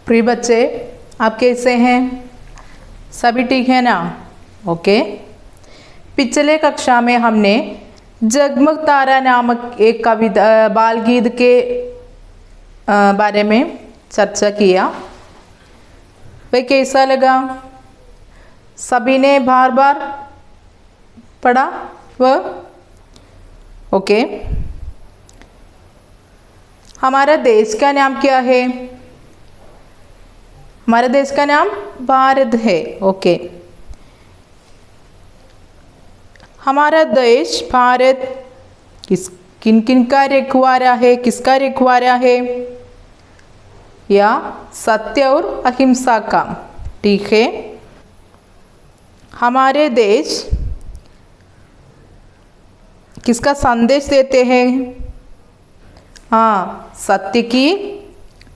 प्रिय बच्चे, आप कैसे हैं? सभी ठीक है ना? ओके। पिछले कक्षा में हमने जगमग तारा नामक एक कविता बाल गीत के बारे में चर्चा किया। वह कैसा लगा? सभी ने बार बार पढ़ा वह? ओके। हमारा देश का नाम क्या है? हमारे देश का नाम भारत है। ओके। हमारा देश भारत किन किन का रखवाला है? किसका रखवाला है? या सत्य और अहिंसा का। ठीक है। हमारे देश किसका संदेश देते हैं? हाँ, सत्य की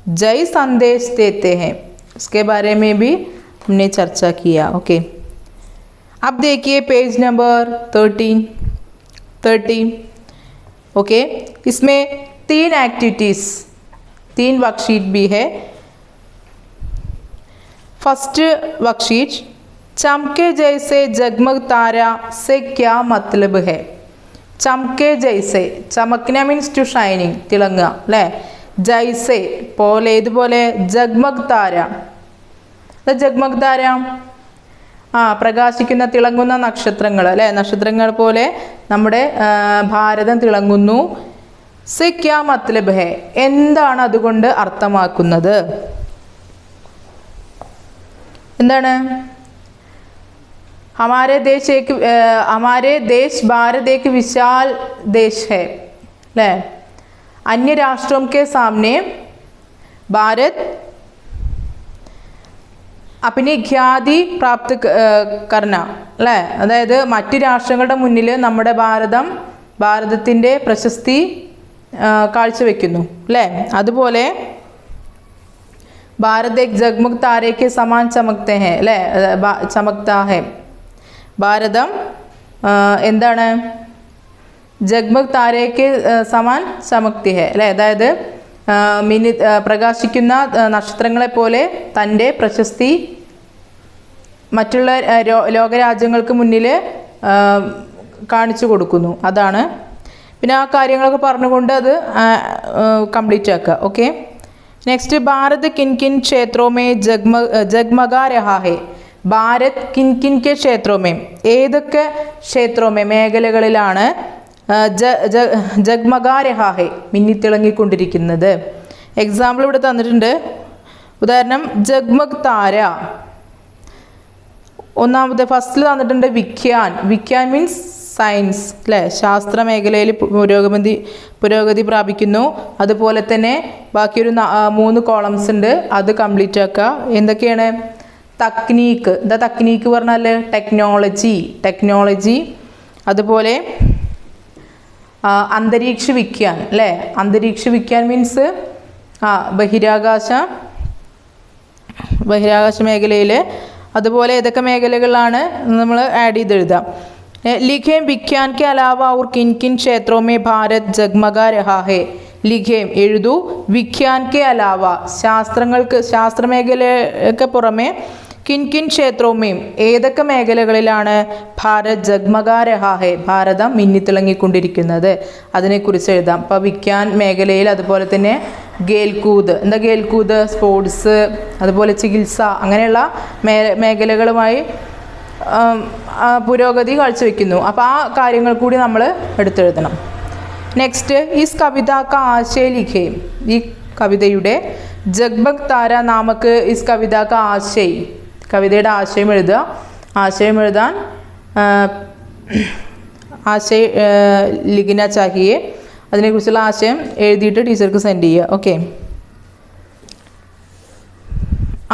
जय संदेश देते हैं। उसके बारे में भी हमने चर्चा किया। ओके। अब देखिए पेज नंबर 30। ओके। इसमें 3 एक्टिविटीज़, 3 वर्कशीट भी है। फर्स्ट वर्कशीट, चमके जैसे जगमग तारा से क्या मतलब है? चमके जैसे, चमकना मीन्स टू ഷൈനിങ്, തിളങ്ങുക അല്ലേ? ജൈസെ പോലെ, ഇതുപോലെ ജഗ്മഗ് താര. ജഗ്മഗ് താര പ്രകാശിക്കുന്ന തിളങ്ങുന്ന നക്ഷത്രങ്ങൾ അല്ലേ? നക്ഷത്രങ്ങൾ പോലെ നമ്മുടെ ഭാരതം തിളങ്ങുന്നു. സെ ക്യാ മത്ലബ് ഹെ, എന്താണ് അതുകൊണ്ട് അർത്ഥമാക്കുന്നത്? എന്താണ്? हमारे देश भारत एक विशाल देश है अല്ലേ? अन्य राष्ट्रों के सामने भारत अपनी ख्याति प्राप्त करना അല്ലേ? അതായത് മറ്റ് രാഷ്ട്രങ്ങളുടെ മുന്നിൽ നമ്മുടെ ഭാരതത്തിൻ്റെ പ്രശസ്തി കാഴ്ചവെക്കുന്നു അല്ലേ? അതുപോലെ भारत एक जगमग तारे के समान चमकते हैं അല്ലേ? चमकता है. ഭാരതം എന്താണ്? ജഗ്മഗ് താരയ്ക്ക് സമാൻ ചമക്തി ഹെ അല്ലേ? അതായത് പ്രകാശിക്കുന്ന നക്ഷത്രങ്ങളെ പോലെ തൻ്റെ പ്രശസ്തി മറ്റുള്ള ലോകരാജ്യങ്ങൾക്ക് മുന്നിൽ കാണിച്ചു കൊടുക്കുന്നു. അതാണ്. പിന്നെ ആ കാര്യങ്ങളൊക്കെ പറഞ്ഞുകൊണ്ട് അത് കംപ്ലീറ്റ് ആക്കുക. ഓക്കെ. നെക്സ്റ്റ്, ഭാരത് കിൻ കിൻ ക്ഷേത്രോ മേ ജഗ്മഗാ രഹാ ഹെ. ഭാരത് കിൻ കിൻ കെ ക്ഷേത്രോ മേ, ഏതൊക്കെ ക്ഷേത്രോ മേ, മേഖലകളിലാണ് ജഗ്മഗാ രഹാ ഹെ, മിന്നിത്തിളങ്ങിക്കൊണ്ടിരിക്കുന്നത്? എക്സാമ്പിൾ ഇവിടെ തന്നിട്ടുണ്ട്. ഉദാഹരണം, ജഗ്മഗ് താര. ഒന്നാമത്തെ ഫസ്റ്റിൽ തന്നിട്ടുണ്ട് വിഖ്യാൻ മീൻസ് സയൻസ് അല്ലേ? ശാസ്ത്ര മേഖലയിൽ പുരോഗതി പ്രാപിക്കുന്നു. അതുപോലെ തന്നെ ബാക്കിയൊരു 3 കോളംസ് ഉണ്ട്, അത് കംപ്ലീറ്റ് ആക്കുക. എന്തൊക്കെയാണ്? തക്നീക്ക്. എന്താ തക്നീക്ക് പറഞ്ഞാൽ? ടെക്നോളജി. അതുപോലെ അന്തരീക്ഷ വിജ്ഞാൻ അല്ലേ? അന്തരീക്ഷ വിജ്ഞാൻ മീൻസ് ബഹിരാകാശ മേഖലയിൽ. അതുപോലെ ഏതൊക്കെ മേഖലകളാണ് നമ്മൾ ആഡ് ചെയ്തെഴുതാം. लिखें विज्ञान के अलावा और किन किन क्षेत्रों में भारत जगमगा रहा है? लिखें എഴുതൂ. വിജ്ഞാൻ കെ അലാവ, ശാസ്ത്രമേഖലയ്ക്ക് പുറമെ കിൻ കിൻ ക്ഷേത്രവും, ഏതൊക്കെ മേഖലകളിലാണ് ഭാരത് ജഗ്മഗാ രഹാ ഹെ, ഭാരതം മിന്നിത്തിളങ്ങിക്കൊണ്ടിരിക്കുന്നത്? അതിനെക്കുറിച്ച് എഴുതാം. അപ്പോൾ വിജ്ഞാൻ മേഖലയിൽ, അതുപോലെ തന്നെ ഖേൽകൂദ്. എന്താ ഖേൽകൂദ്? സ്പോർട്സ്, അതുപോലെ ചികിത്സ, അങ്ങനെയുള്ള മേഖലകളുമായി പുരോഗതി കാഴ്ചവെക്കുന്നു. അപ്പോൾ ആ കാര്യങ്ങൾ കൂടി നമ്മൾ എടുത്തെഴുതണം. നെക്സ്റ്റ്, ഈസ് കവിത കാ ആശയ ലിഖേ. ഈ കവിതയുടെ ജഗ്മഗ് താര നാമക്ക് ഈസ് കവിത കാ ആശയ, കവിതയുടെ ആശയം എഴുതുക. ആശയം എഴുതാൻ ആശയ ലിഖന ചാഹിയെ, അതിനെക്കുറിച്ചുള്ള ആശയം എഴുതിയിട്ട് ടീച്ചർക്ക് സെൻഡ് ചെയ്യുക. ഓക്കെ.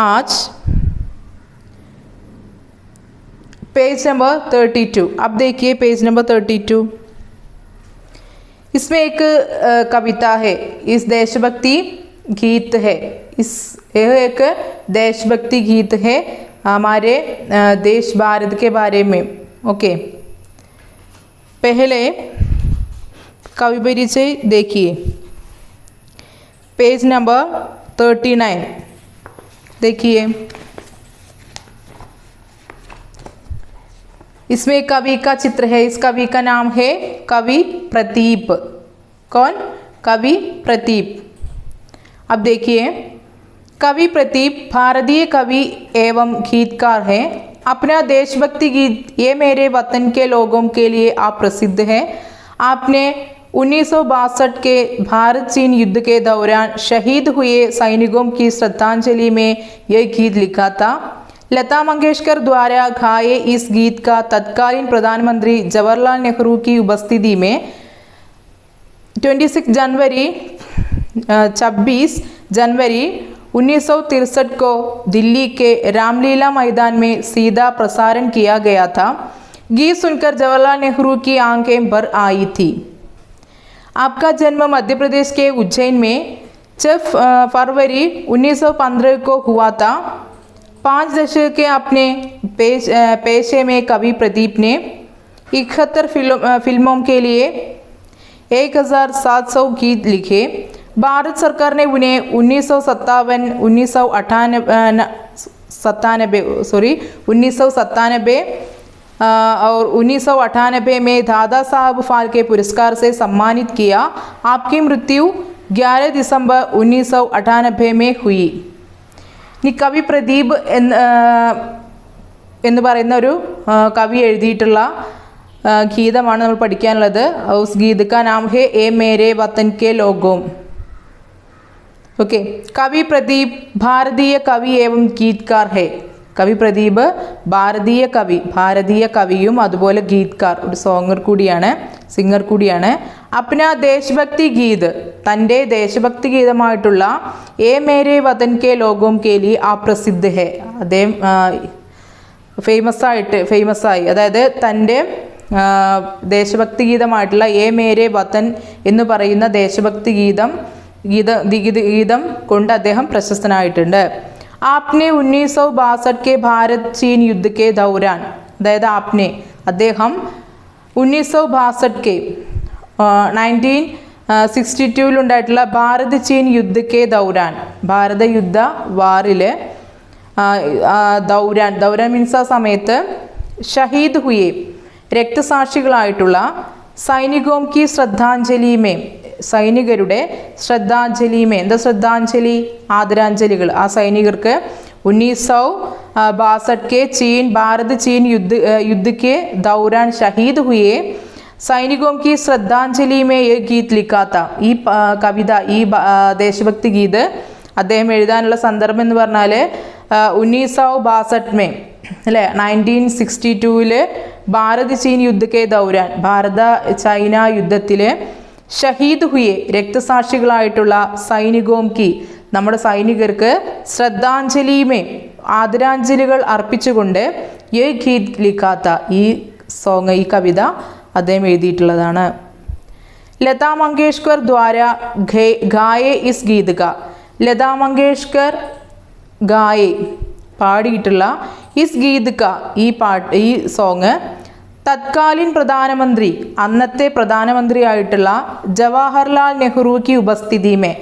आज पेज नंबर 32. अब देखिए पेज नंबर 32. इसमें एक कविता है. इस देशभक्ति गीत है. यह एक देशभक्ति गीत है हमारे देश भारत के बारे में. ओके. पहले कवि परिचय देखिए. Page number 39. देखिए इसमें कवि का चित्र है। इस कवि का नाम है कवि प्रतीप। कौन? कवि प्रतीप। अब देखिए कवि प्रतीप भारतीय कवि एवं गीतकार हैं। अपना देशभक्ति गीत ये मेरे वतन के लोगों के लिए आप प्रसिद्ध है। आपने 1962 के भारत चीन युद्ध के दौरान शहीद हुए सैनिकों की श्रद्धांजलि में यह गीत लिखा था। लता मंगेशकर द्वारा गाए इस गीत का तत्कालीन प्रधानमंत्री जवाहरलाल नेहरू की उपस्थिति में 26 जनवरी 1963 को दिल्ली के रामलीला मैदान में सीधा प्रसारण किया गया था। गीत सुनकर जवाहरलाल नेहरू की आंखें भर आई थी। आपका जन्म मध्य प्रदेश के उज्जैन में 6 फरवरी 1915 को हुआ था। 5 दशक के अपने पेशे में कवि प्रदीप ने 71 फिल्मों के लिए 1700 गीत लिखे। भारत सरकार ने उन्हें 1997 और 1998 में दादा साहब फाल्के पुरस्कार से सम्मानित किया। आपकी मृत्यु 11 दिसंबर 1998 में हुई। ഇനി കവി പ്രദീപ് എന്ന് പറയുന്ന ഒരു കവി എഴുതിയിട്ടുള്ള ഗീതമാണ് നമ്മൾ പഠിക്കാനുള്ളത്. ഉസ് ഗീത് കാ നാം ഹേ എ മേരെ വതൻ കെ ലോഗോം. ഓക്കെ. കവി പ്രദീപ് ഭാരതീയ കവി ഏവം ഗീത്കാർ ഹേ. കവി പ്രദീപ് ഭാരതീയ കവിയും അതുപോലെ ഗീത്കാർ ഒരു സിംഗർ കൂടിയാണ്. അപ്ന ദേശഭക്തി ഗീത് തൻ്റെ ദേശഭക്തി ഗീതമായിട്ടുള്ള എ മേരെ വതൻ കെ ലോഗോം കെ ലി ആ പ്രസിദ്ധ ഹെ. അദ്ദേഹം ഫേമസ് ആയി. അതായത് തൻ്റെ ദേശഭക്തി ഗീതമായിട്ടുള്ള എ മേരെ വതൻ എന്ന് പറയുന്ന ദേശഭക്തി ഗീതം കൊണ്ട് അദ്ദേഹം പ്രശസ്തനായിട്ടുണ്ട്. आपने 1962 के भारत चीन युद्ध के दौरान അതായത് അദ്ദേഹം 1962 के 1962 ഉണ്ടായിട്ടുള്ള ഭാരത് ചീൻ യുദ്ധ കെ ദൗരാൻ ഭാരത യുദ്ധ വാറിലെ ദൗരാൻ മീൻസ് ആ സമയത്ത് ഷഹീദ് ഹുയെ രക്തസാക്ഷികളായിട്ടുള്ള സൈനികോം കി ശ്രദ്ധാഞ്ജലി മേ സൈനികരുടെ ശ്രദ്ധാഞ്ജലിമേ എന്താ ശ്രദ്ധാഞ്ജലി ആദരാഞ്ജലികൾ ആ സൈനികർക്ക് 1962 के भारत चीन युद्ध के दौरान शहीद हुए സൈനികോം की ശ്രദ്ധാഞ്ജലി में ये गीत लिखा था. ഈ കവിത ഈ ദേശഭക്തി ഗീത് അദ്ദേഹം എഴുതാനുള്ള സന്ദർഭം എന്ന് പറഞ്ഞാൽ 1962 അല്ലേ 1962 ഭാരത് ചീൻ യുദ്ധ കെ ദൗരാൻ ഭാരത ചൈന യുദ്ധത്തിൽ ഷഹീദ് ഹുയെ രക്തസാക്ഷികളായിട്ടുള്ള സൈനികോം കി നമ്മുടെ സൈനികർക്ക് ശ്രദ്ധാഞ്ജലിമേ ആദരാഞ്ജലികൾ അർപ്പിച്ചുകൊണ്ട് യേ ഗീത് ലിഖാത്ത ഈ കവിത അദ്ദേഹം എഴുതിയിട്ടുള്ളതാണ്. ലതാ മങ്കേഷ്കർ ദ്വാര ഗായേ ഇസ് ഗീത് കാ ലതാ മങ്കേഷ്കർ ഗായേ പാടിയിട്ടുള്ള ഇസ് ഗീത് കാ ഈ സോങ് തത്കാലീൻ പ്രധാനമന്ത്രി അന്നത്തെ പ്രധാനമന്ത്രിയായിട്ടുള്ള ജവഹർലാൽ നെഹ്റു की उपस्थिति में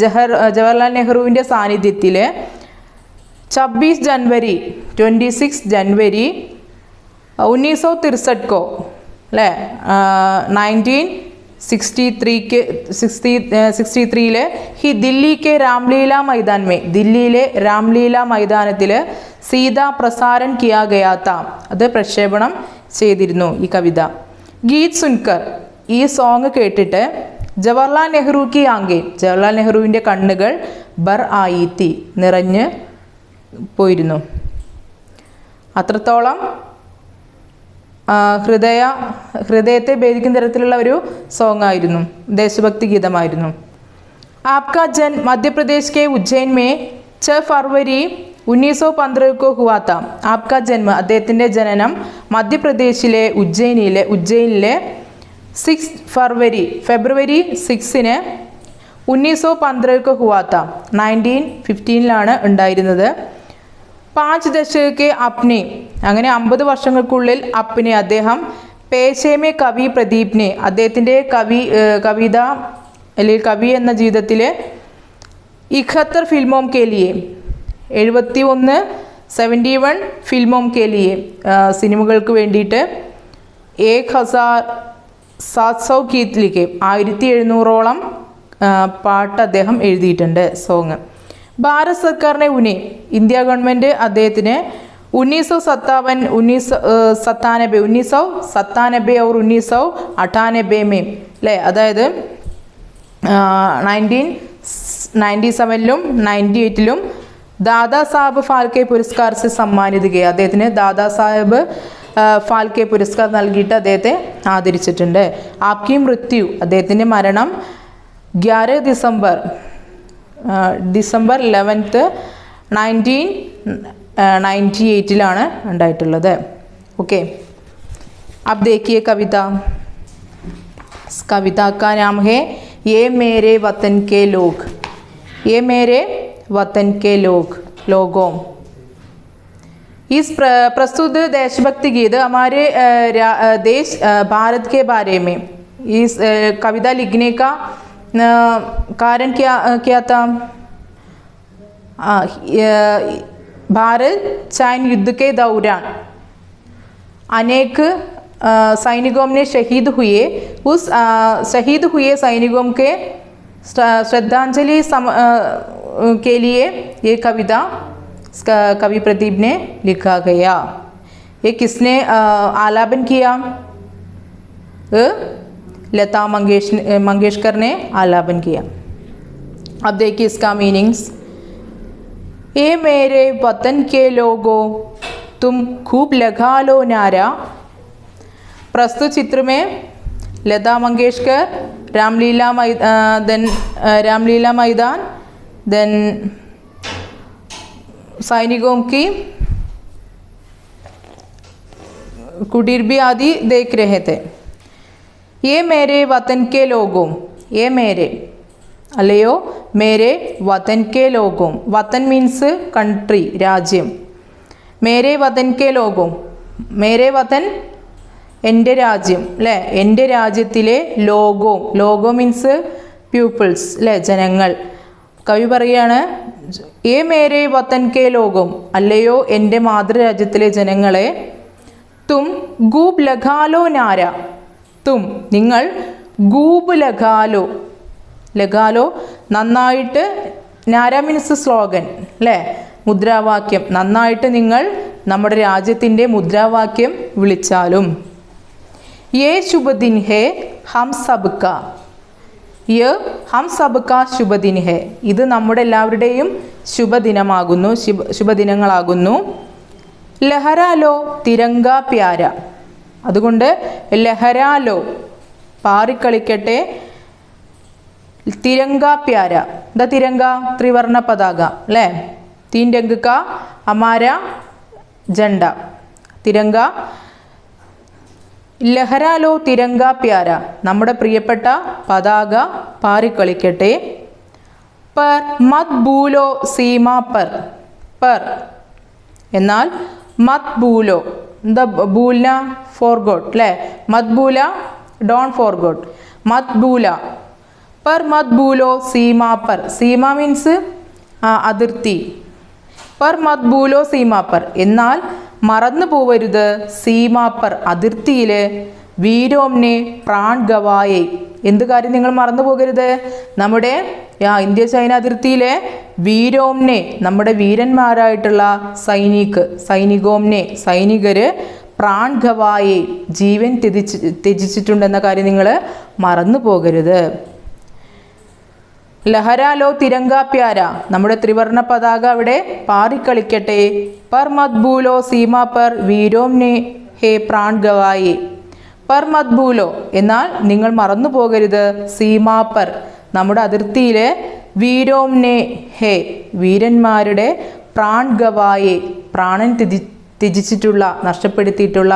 ജവഹർലാൽ നെഹ്റുവിൻ്റെ സാന്നിധ്യത്തിൽ 26 जनवरी 1963 को അല്ലേ 1963 ही दिल्ली के रामलीला मैदान में ദില്ലിയിലെ രാംലീല മൈതാനത്തിൽ സീതാ പ്രസാരൻ കിയാ ഗയാ താ അത് പ്രക്ഷേപണം ചെയ്തിരുന്നു ഈ കവിത. ഗീത് സുൻകർ ഈ സോങ് കേട്ടിട്ട് ജവഹർലാൽ നെഹ്റു കി ആങ്കെ ജവഹർലാൽ നെഹ്റുവിൻ്റെ കണ്ണുകൾ ബർ ആയി തി നിറഞ്ഞ് പോയിരുന്നു. അത്രത്തോളം ഹൃദയത്തെ ഭേദിക്കുന്ന തരത്തിലുള്ള ഒരു സോങ് ആയിരുന്നു, ദേശഭക്തി ഗീതമായിരുന്നു. ആപ്കാ ജൻ മധ്യപ്രദേശ് കെ ഉജ്ജൈൻ മേ 6 ഫറവരി 1915 को हुआ था. आपका जन्म അദ്ദേഹത്തിൻ്റെ ജനനം മധ്യപ്രദേശിലെ ഉജ്ജയിനിലെ 6 ഫെബ്രുവരി 6 1915 को हुआ था 1915 ഉണ്ടായിരുന്നത്. 5 ദശക് അപ്നെ അങ്ങനെ 50 വർഷങ്ങൾക്കുള്ളിൽ അപ്നെ അദ്ദേഹം പേശേമെ കവി പ്രദീപ്നെ അദ്ദേഹത്തിൻ്റെ കവിത അല്ലെങ്കിൽ കവി എന്ന ജീവിതത്തിൽ 71 ഫിൽമോം കെ ലിയെ 71 ഫിൽമോം കെ ലിയെ സിനിമകൾക്ക് വേണ്ടിയിട്ട് 1700 ഗീത് ലിഖെ 1700ഓളം പാട്ട് അദ്ദേഹം എഴുതിയിട്ടുണ്ട്, സോങ്. ഭാരത് സർക്കാരിനെ ഇന്ത്യ ഗവൺമെൻറ് അദ്ദേഹത്തിന് 1997, 1997 और 1998 में അല്ലേ, അതായത് 1997ലും 98ലും ദാദാ സാഹബ് ഫാൽക്കെ പുരസ്കാർ സെ സമ്മാനിത് കിയ. അദ്ദേഹത്തിന് ദാദാ സാഹബ് ഫാൽക്കെ പുരസ്കാർ നൽകിയിട്ട് അദ്ദേഹത്തെ ആദരിച്ചിട്ടുണ്ട്. ആപ്കി മൃത്യു, അദ്ദേഹത്തിൻ്റെ മരണം 11 ഡിസംബർ 11 1998ലാണ് ഉണ്ടായിട്ടുള്ളത്. ഓക്കെ, अब देखिए कविता का नाम है ये मेरे वतन के लोग. ये मेरे वतन के लोगों. इस प्रस्तुत देशभक्ति गीत हमारे देश भारत के बारे में. इस कविता लिखने का कारण क्या था? भारत चीन युद्ध के दौरान अनेक सैनिकों ने शहीद हुए. उस शहीद हुए सैनिकों के श्रद्धांजलि के लिए ये कविता कवि प्रदीप ने लिखा गया. ये किसने आलापन किया? लता मंगेशकर ने आलापन किया. अब देखिए इसका मीनिंग्स. ये मेरे वतन के लोगों तुम खूब लगा लो नारा. प्रस्तुत चित्र में लता मंगेशकर, रामलीला मैदान देन सैनिकों की कुटीर भी आदि देख रहे थे. ये मेरे वतन के लोगों, ये मेरे അല്ലയോ മേരെ വതൻ കെ ലോഗോം. വതൻ മീൻസ് കൺട്രി, രാജ്യം. മേരെ വതൻ കെ ലോഗോം, മേരെ വതൻ എൻ്റെ രാജ്യം അല്ലേ, എൻ്റെ രാജ്യത്തിലെ ലോഗോം. ലോഗോ മീൻസ് പീപ്പിൾസ് അല്ലേ, ജനങ്ങൾ. കവി പറയാണ് ഏ മേരെ വതൻ കെ ലോഗോം, അല്ലയോ എൻ്റെ മാതൃരാജ്യത്തിലെ ജനങ്ങളെ. തും ഗൂബ് ലഗാലോ നാര, തും നിങ്ങൾ, ഗൂബ് ലഗാലോ, ലഗാലോ നന്നായിട്ട്, നാര മീൻസ് സ്ലോഗൻ അല്ലേ, മുദ്രാവാക്യം. നന്നായിട്ട് നിങ്ങൾ നമ്മുടെ രാജ്യത്തിൻ്റെ മുദ്രാവാക്യം വിളിച്ചാലും. യേ ശുഭദിൻ ഹേ ഹം സബ്ക, യേ ഹം സബ്ക ശുഭദിൻ ഹേ, ഇത് നമ്മുടെ എല്ലാവരുടെയും ശുഭദിനമാകുന്നു, ശുഭദിനങ്ങളാകുന്നു. ലഹരാലോ തിരങ്ക പ്യാര, അതുകൊണ്ട് ലഹരാലോ പാറിക്കളിക്കട്ടെ. തിരങ്ക പ്യാര, ദ തിരങ്ക ത്രിവർണ പതാക അല്ലേ, തീൻ രംഗ് കാ ഹമാര ജണ്ട, തിരങ്ക. ലഹരാലോ തിരങ്ക പ്യാര, നമ്മുടെ പ്രിയപ്പെട്ട പതാക പാറിക്കളിക്കട്ടെ. പർ മത് ഭൂലോ സീമാ പർ, പർ എന്നാൽ മത് ഭൂലോ, എന്താ ഭൂല ഫോർഗോട്ട് അല്ലേ, മത് ഭൂല ഡോൺ ഫോർഗോട്ട്, മത് ഭൂല. पर मत भूलो सीमा पर, सीमा मीन्स അതിർത്തി. पर मत भूलो सीमा पर എന്നാൽ മറന്നു പോവരുത്, സീമാ पर അതിർത്തിയിൽ. വീരോംനെ പ്രാൺ ഗവായെ, എന്ത് കാര്യം നിങ്ങൾ മറന്നു പോകരുത്? നമ്മുടെ ഇന്ത്യ ചൈന അതിർത്തിയിലെ വീരോംനെ, നമ്മുടെ വീരന്മാരായിട്ടുള്ള സൈനികോംനെ, സൈനികര് പ്രാൺ ഗവായെ, ജീവൻ ത്യജിച്ചിട്ടുണ്ടെന്ന കാര്യം നിങ്ങൾ മറന്നു പോകരുത്. ലഹരാലോ തിരങ്ക പ്യാര, നമ്മുടെ ത്രിവർണ പതാക അവിടെ പാറിക്കളിക്കട്ടെ. പർ മത് ഭൂലോ സീമാ പർ വീരോംനെ ഹേ പ്രാൺ ഗവായെ. പർ മത് ഭൂലോ എന്നാൽ നിങ്ങൾ മറന്നു പോകരുത്, സീമാ പർ നമ്മുടെ അതിർത്തിയിലെ, വീരോംനെ ഹേ വീരന്മാരുടെ, പ്രാൺ ഗവായെ പ്രാണൻ ത്യജിച്ചിട്ടുള്ള, നഷ്ടപ്പെടുത്തിയിട്ടുള്ള,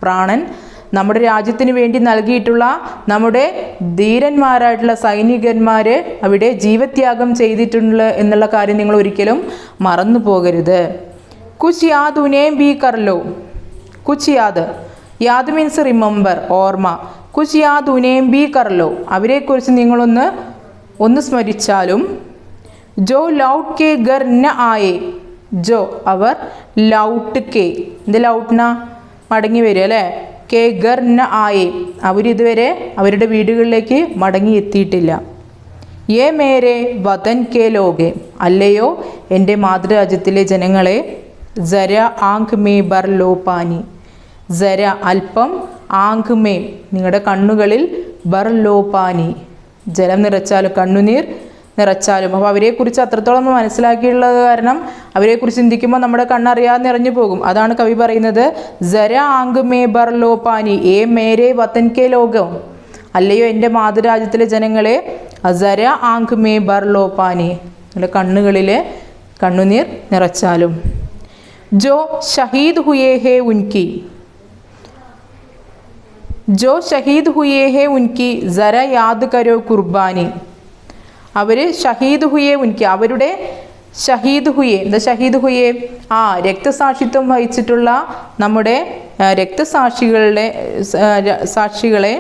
പ്രാണൻ നമ്മുടെ രാജ്യത്തിന് വേണ്ടി നൽകിയിട്ടുള്ള നമ്മുടെ ധീരന്മാരായിട്ടുള്ള സൈനികന്മാർ അവിടെ ജീവത്യാഗം ചെയ്തിട്ടുണ്ട് എന്നുള്ള കാര്യം നിങ്ങൾ ഒരിക്കലും മറന്നു പോകരുത്. കുച്ച് യാദ് ഉനേം ബി കർലോ, കുച്ച് യാദ്, യാദ് മീൻസ് റിമെമ്പർ, ഓർമ്മ. കുച്ച് യാദ് ഉനേം ബി കർലോ, അവരെക്കുറിച്ച് നിങ്ങളൊന്ന് സ്മരിച്ചാലും. ജോ ലൗട്ട് കെ ഗർ ന ആയേ, ജോ അവർ, ലൗട്ട് കെ എന്ത് ലൗട്ട്ന മടങ്ങി വരിക അല്ലേ, കെ ഗർ ന ആയേ അവരിതുവരെ അവരുടെ വീടുകളിലേക്ക് മടങ്ങി എത്തിയിട്ടില്ല. യേ മേരെ വതൻ കെ ലോകെ അല്ലയോ എൻ്റെ മാതൃരാജ്യത്തിലെ ജനങ്ങളെ, ജര ആങ്ക് മേ ബർ ലോ പാനി, ജര അല്പം, ആങ്ക് മേ നിങ്ങളുടെ കണ്ണുകളിൽ, ബർ ലോ പാനി ജലം നിറച്ചാലും കണ്ണുനീർ നിറച്ചാലും. അപ്പോൾ അവരെക്കുറിച്ച് അത്രത്തോളം നമ്മൾ മനസ്സിലാക്കിയുള്ളത് കാരണം അവരെക്കുറിച്ച് ചിന്തിക്കുമ്പോൾ നമ്മുടെ കണ്ണറിയാതെ നിറഞ്ഞു പോകും. അതാണ് കവി പറയുന്നത്, ജര ആങ്ക് മേ ബർ ലോ പാനി ഏ മേരെ വതൻ കെ ലോകം അല്ലയോ എൻ്റെ മാതൃരാജ്യത്തിലെ ജനങ്ങളെ, അസര ആങ്ക് മേ ബർ ലോ പാനി നിങ്ങളുടെ കണ്ണുകളിൽ കണ്ണുനീർ നിറച്ചാലും. ജോ ഷഹീദ് ഹുയേ ഹേ ഉൻകി, ജോ ഷഹീദ് ഹുയേ ഹേ ഉൻകി ജര യാദ് കരോ കുർബാനി അവർ ഷഹീദ് ഹുയേ ഉൻകി അവരുടെ ഷഹീദ് ഹുയേ എന്താ ഷഹീദ് ഹുയേ രക്തസാക്ഷിത്വം വഹിച്ചിട്ടുള്ള നമ്മുടെ രക്തസാക്ഷികളുടെ സാക്ഷികളെ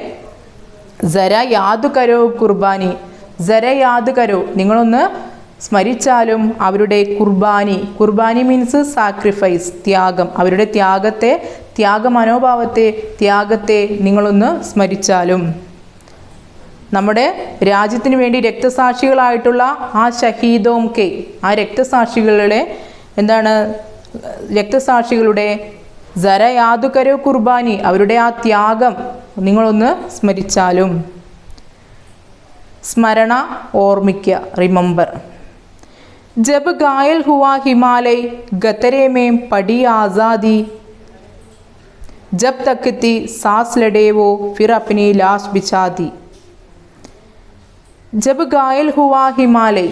ജര യാദ് കരോ കുർബാനി ജര യാദ് കരോ നിങ്ങളൊന്ന് സ്മരിച്ചാലും അവരുടെ കുർബാനി, കുർബാനി മീൻസ് സാക്രിഫൈസ് ത്യാഗം, അവരുടെ ത്യാഗത്തെ ത്യാഗമനോഭാവത്തെ ത്യാഗത്തെ നിങ്ങളൊന്ന് സ്മരിച്ചാലും. നമ്മുടെ രാജ്യത്തിന് വേണ്ടി രക്തസാക്ഷികളായിട്ടുള്ള ആ ഷഹീദോം കെ ആ രക്തസാക്ഷികളുടെ എന്താണ് രക്തസാക്ഷികളുടെ ജര യാദ് കരോ കുർബാനി അവരുടെ ആ ത്യാഗം നിങ്ങളൊന്ന് സ്മരിച്ചാലും. സ്മരണ ഓർമ്മിക്കുക, റിമെമ്പർ. ജബ് ഗായൽ ഹുവാ ഹിമാലയ് ഗതരെ മേം പടി ആസാദി ജബ് തക് തി സാസ് ലഡേവോ ഫിർ അപ്നി ലാഷ് ബിഛാതി. ജബ് ഗായൽ ഹുവാ ഹിമാലയ്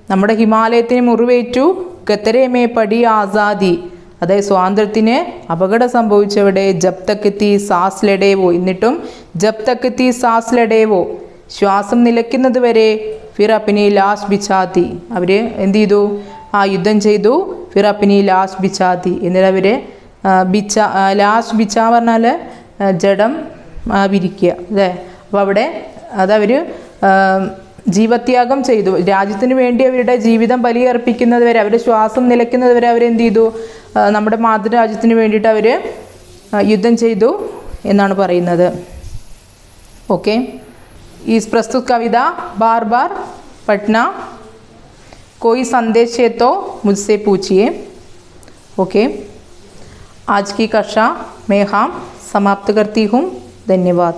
നമ്മുടെ ഹിമാലയത്തിന് മുറിവേറ്റു, ഗതരെ മേ പടി ആസാദി അതായത് സ്വാതന്ത്ര്യത്തിന് അപകടം സംഭവിച്ചവിടെ, ജബ് തക് തി സാസ് ലഡേവോ എന്നിട്ടും ജബ് തക് തി സാസ് ലഡേവോ ശ്വാസം നിലയ്ക്കുന്നത് വരെ, ഫിർ അപ്നി ലാഷ് ബിഛാതി അവർ എന്ത് ചെയ്തു യുദ്ധം ചെയ്തു, ഫിർ അപ്നി ലാഷ് ബിഛാതി എന്നിട്ട് അവർ ബിച്ച ലാഷ് ബിച്ച പറഞ്ഞാൽ ജഡം വിരിക്കുക അല്ലേ. അപ്പോൾ അവിടെ അതവർ ജീവത്യാഗം ചെയ്തു, രാജ്യത്തിന് വേണ്ടി അവരുടെ ജീവിതം ബലിയർപ്പിക്കുന്നത് വരെ, അവരുടെ ശ്വാസം നിലയ്ക്കുന്നത് വരെ അവരെന്ത് ചെയ്തു, നമ്മുടെ മാതൃരാജ്യത്തിന് വേണ്ടിയിട്ട് അവർ യുദ്ധം ചെയ്തു എന്നാണ് പറയുന്നത്. ओके, इस प्रस्तुत कविता बार बार पढ़ना, कोई संदेश है तो मुझसे पूछिए. ओके, आज की कक्षा मैं यहाँ समाप्त करती हूँ. धन्यवाद.